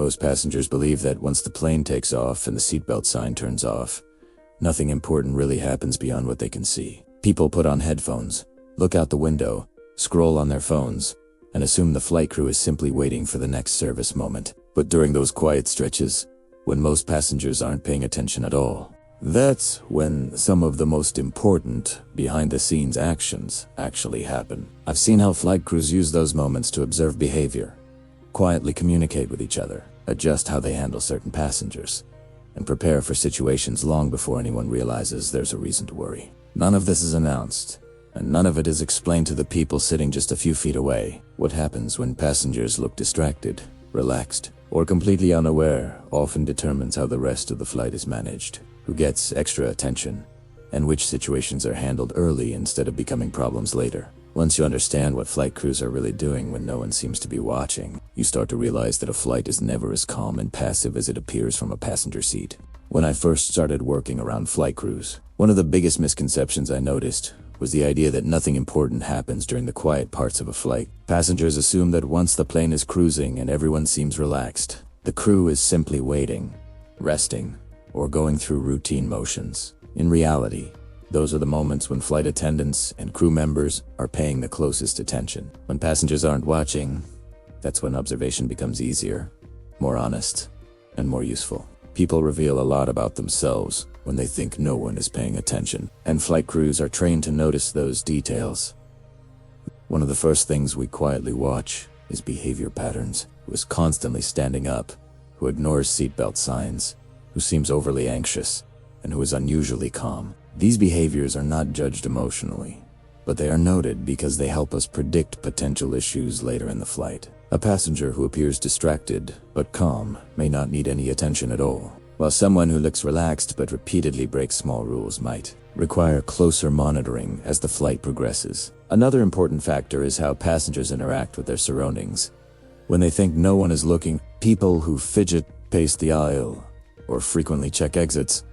Most passengers believe that once the plane takes off and the seatbelt sign turns off, nothing important really happens beyond what they can see. People put on headphones, look out the window, scroll on their phones, and assume the flight crew is simply waiting for the next service moment. But during those quiet stretches, when most passengers aren't paying attention at all, that's when some of the most important behind-the-scenes actions actually happen. I've seen how flight crews use those moments to observe behavior, quietly communicate with each other, adjust how they handle certain passengers, and prepare for situations long before anyone realizes there's a reason to worry. None of this is announced, and none of it is explained to the people sitting just a few feet away. What happens when passengers look distracted, relaxed, or completely unaware often determines how the rest of the flight is managed, who gets extra attention, and which situations are handled early instead of becoming problems later. Once you understand what flight crews are really doing when no one seems to be watching, you start to realize that a flight is never as calm and passive as it appears from a passenger seat. When I first started working around flight crews, one of the biggest misconceptions I noticed was the idea that nothing important happens during the quiet parts of a flight. Passengers assume that once the plane is cruising and everyone seems relaxed, the crew is simply waiting, resting, or going through routine motions. In reality, those are the moments when flight attendants and crew members are paying the closest attention. When passengers aren't watching, that's when observation becomes easier, more honest, and more useful. People reveal a lot about themselves when they think no one is paying attention, and flight crews are trained to notice those details. One of the first things we quietly watch is behavior patterns. Who is constantly standing up, who ignores seatbelt signs, who seems overly anxious, and who is unusually calm. These behaviors are not judged emotionally, but they are noted because they help us predict potential issues later in the flight. A passenger who appears distracted but calm may not need any attention at all, while someone who looks relaxed but repeatedly breaks small rules might require closer monitoring as the flight progresses. Another important factor is how passengers interact with their surroundings. When they think no one is looking, people who fidget, pace the aisle, or frequently check exits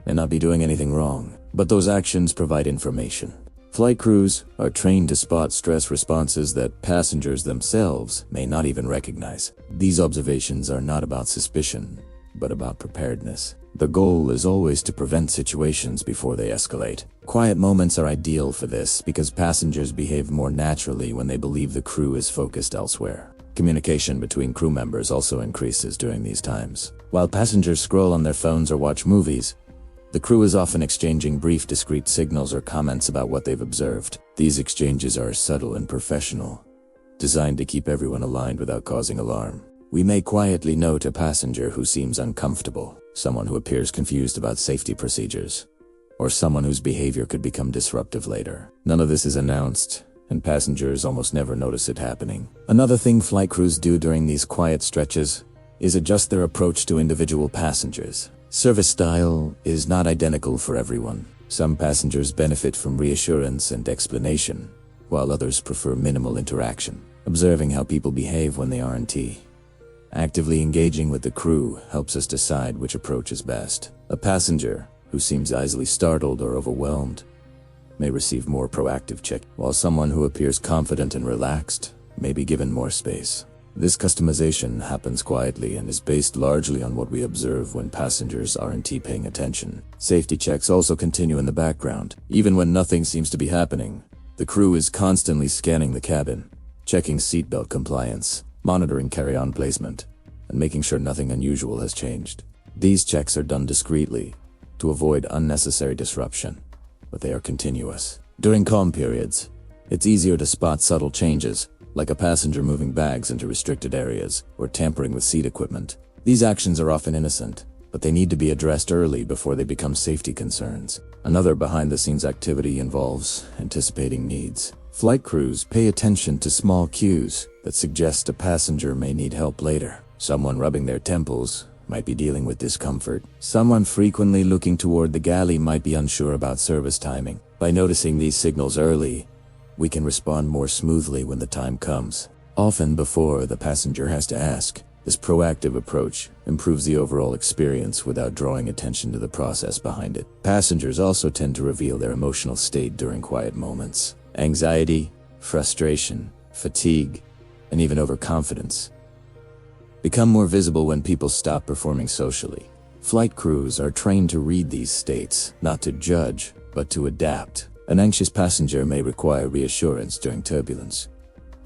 may not be doing anything wrong, but those actions provide information. Flight crews are trained to spot stress responses that passengers themselves may not even recognize. These observations are not about suspicion, but about preparedness. The goal is always to prevent situations before they escalate. Quiet moments are ideal for this because passengers behave more naturally when they believe the crew is focused elsewhere. Communication between crew members also increases during these times. While passengers scroll on their phones or watch movies, the crew is often exchanging brief, discreet signals or comments about what they've observed. These exchanges are subtle and professional, designed to keep everyone aligned without causing alarm. We may quietly note a passenger who seems uncomfortable, someone who appears confused about safety procedures, or someone whose behavior could become disruptive later. None of this is announced, and passengers almost never notice it happening. Another thing flight crews do during these quiet stretches is adjust their approach to individual passengers. Service style is not identical for everyone. Some passengers benefit from reassurance and explanation, while others prefer minimal interaction. Observing how people behave when they aren't actively engaging with the crew helps us decide which approach is best. A passenger who seems easily startled or overwhelmed may receive more proactive check, while someone who appears confident and relaxed may be given more space. This customization happens quietly and is based largely on what we observe when passengers aren't paying attention. Safety checks also continue in the background. Even when nothing seems to be happening, the crew is constantly scanning the cabin, checking seatbelt compliance, monitoring carry-on placement, and making sure nothing unusual has changed. These checks are done discreetly to avoid unnecessary disruption, but they are continuous. During calm periods, it's easier to spot subtle changes, like a passenger moving bags into restricted areas or tampering with seat equipment. These actions are often innocent, but they need to be addressed early before they become safety concerns. Another behind-the-scenes activity involves anticipating needs. Flight crews pay attention to small cues that suggest a passenger may need help later. Someone rubbing their temples might be dealing with discomfort. Someone frequently looking toward the galley might be unsure about service timing. By noticing these signals early, we can respond more smoothly when the time comes, often before the passenger has to ask. This proactive approach improves the overall experience without drawing attention to the process behind it. Passengers also tend to reveal their emotional state during quiet moments. Anxiety, frustration, fatigue, and even overconfidence become more visible when people stop performing socially. Flight crews are trained to read these states, not to judge, but to adapt. An anxious passenger may require reassurance during turbulence,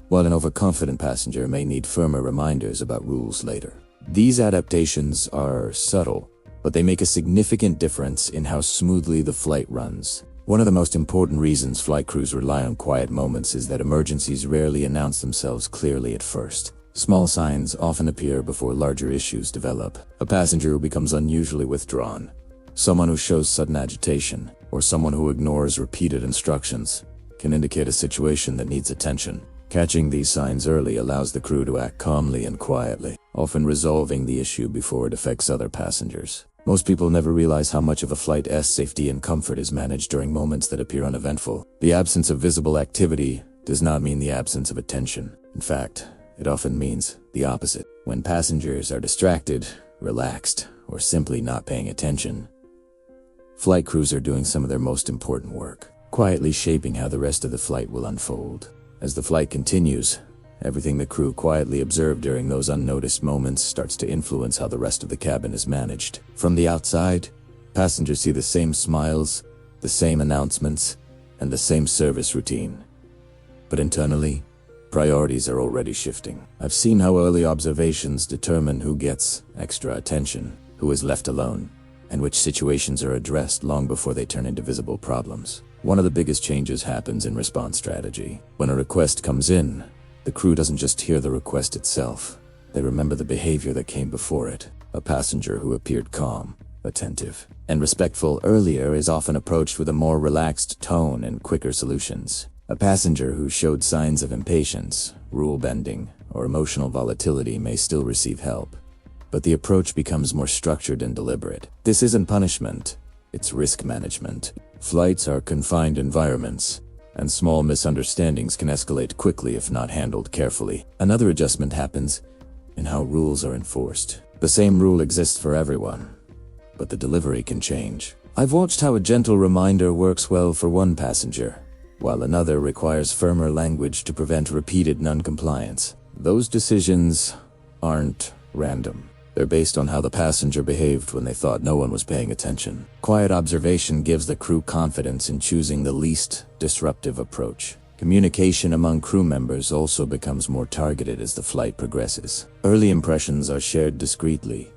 while an overconfident passenger may need firmer reminders about rules later. These adaptations are subtle, but they make a significant difference in how smoothly the flight runs. One of the most important reasons flight crews rely on quiet moments is that emergencies rarely announce themselves clearly at first. Small signs often appear before larger issues develop. A passenger who becomes unusually withdrawn, someone who shows sudden agitation, or someone who ignores repeated instructions can indicate a situation that needs attention. Catching these signs early allows the crew to act calmly and quietly, often resolving the issue before it affects other passengers. Most people never realize how much of a flight's safety and comfort is managed during moments that appear uneventful. The absence of visible activity does not mean the absence of attention. In fact, it often means the opposite. When passengers are distracted, relaxed, or simply not paying attention, flight crews are doing some of their most important work, quietly shaping how the rest of the flight will unfold. As the flight continues, everything the crew quietly observed during those unnoticed moments starts to influence how the rest of the cabin is managed. From the outside, passengers see the same smiles, the same announcements, and the same service routine. But internally, priorities are already shifting. I've seen how early observations determine who gets extra attention, who is left alone, and which situations are addressed long before they turn into visible problems. One of the biggest changes happens in response strategy. When a request comes in, the crew doesn't just hear the request itself. They remember the behavior that came before it. A passenger who appeared calm, attentive, and respectful earlier is often approached with a more relaxed tone and quicker solutions. A passenger who showed signs of impatience, rule bending, or emotional volatility may still receive help, but the approach becomes more structured and deliberate. This isn't punishment, it's risk management. Flights are confined environments, and small misunderstandings can escalate quickly if not handled carefully. Another adjustment happens in how rules are enforced. The same rule exists for everyone, but the delivery can change. I've watched how a gentle reminder works well for one passenger, while another requires firmer language to prevent repeated non-compliance. Those decisions aren't random. They're based on how the passenger behaved when they thought no one was paying attention. Quiet observation gives the crew confidence in choosing the least disruptive approach. Communication among crew members also becomes more targeted as the flight progresses. Early impressions are shared discreetly,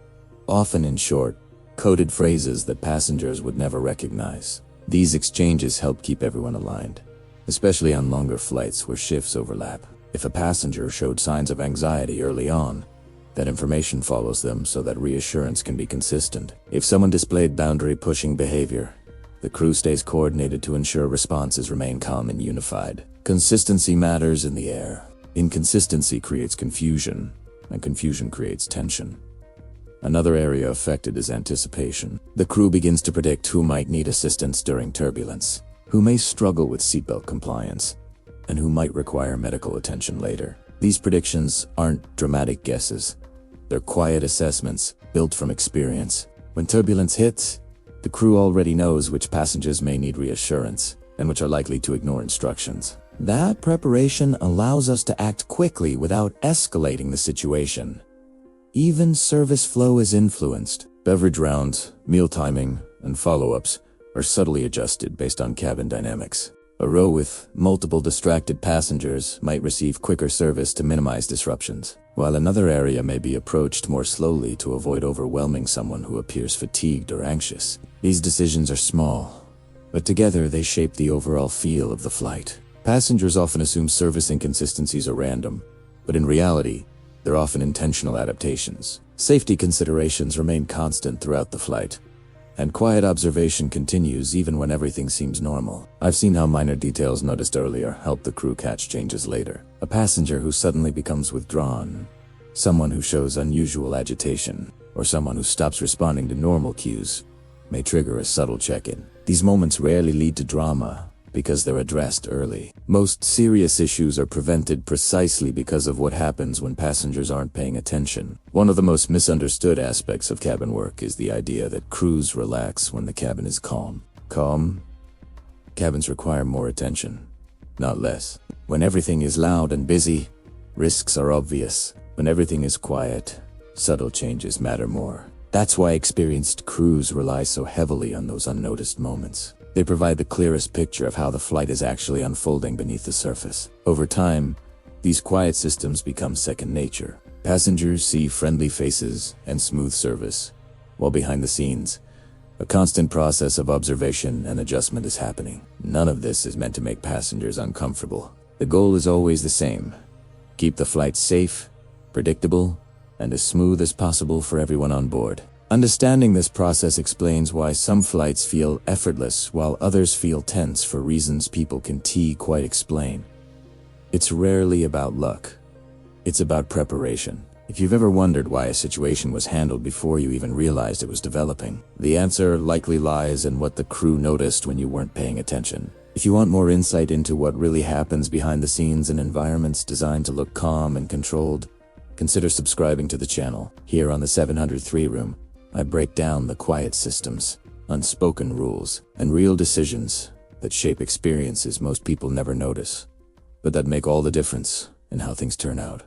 often in short, coded phrases that passengers would never recognize. These exchanges help keep everyone aligned, especially on longer flights where shifts overlap. If a passenger showed signs of anxiety early on, that information follows them so that reassurance can be consistent. If someone displayed boundary-pushing behavior, the crew stays coordinated to ensure responses remain calm and unified. Consistency matters in the air. Inconsistency creates confusion, and confusion creates tension. Another area affected is anticipation. The crew begins to predict who might need assistance during turbulence, who may struggle with seatbelt compliance, and who might require medical attention later. These predictions aren't dramatic guesses. They're quiet assessments built from experience. When turbulence hits, the crew already knows which passengers may need reassurance and which are likely to ignore instructions. That preparation allows us to act quickly without escalating the situation. Even service flow is influenced. Beverage rounds, meal timing, and follow-ups are subtly adjusted based on cabin dynamics. A row with multiple distracted passengers might receive quicker service to minimize disruptions, while another area may be approached more slowly to avoid overwhelming someone who appears fatigued or anxious. These decisions are small, but together they shape the overall feel of the flight. Passengers often assume service inconsistencies are random, but in reality, they're often intentional adaptations. Safety considerations remain constant throughout the flight, and quiet observation continues even when everything seems normal. I've seen how minor details noticed earlier help the crew catch changes later. A passenger who suddenly becomes withdrawn, someone who shows unusual agitation, or someone who stops responding to normal cues may trigger a subtle check-in. These moments rarely lead to drama because they're addressed early. Most serious issues are prevented precisely because of what happens when passengers aren't paying attention. One of the most misunderstood aspects of cabin work is the idea that crews relax when the cabin is calm. Cabins require more attention, not less. When everything is loud and busy, risks are obvious. When everything is quiet, subtle changes matter more. That's why experienced crews rely so heavily on those unnoticed moments. They provide the clearest picture of how the flight is actually unfolding beneath the surface. Over time, these quiet systems become second nature. Passengers see friendly faces and smooth service, while behind the scenes, a constant process of observation and adjustment is happening. None of this is meant to make passengers uncomfortable. The goal is always the same: keep the flight safe, predictable, and as smooth as possible for everyone on board. Understanding this process explains why some flights feel effortless while others feel tense for reasons people can quite explain. It's rarely about luck. It's about preparation. If you've ever wondered why a situation was handled before you even realized it was developing, the answer likely lies in what the crew noticed when you weren't paying attention. If you want more insight into what really happens behind the scenes in environments designed to look calm and controlled, consider subscribing to the channel. Here on the 703 Room, I break down the quiet systems, unspoken rules, and real decisions that shape experiences most people never notice, but that make all the difference in how things turn out.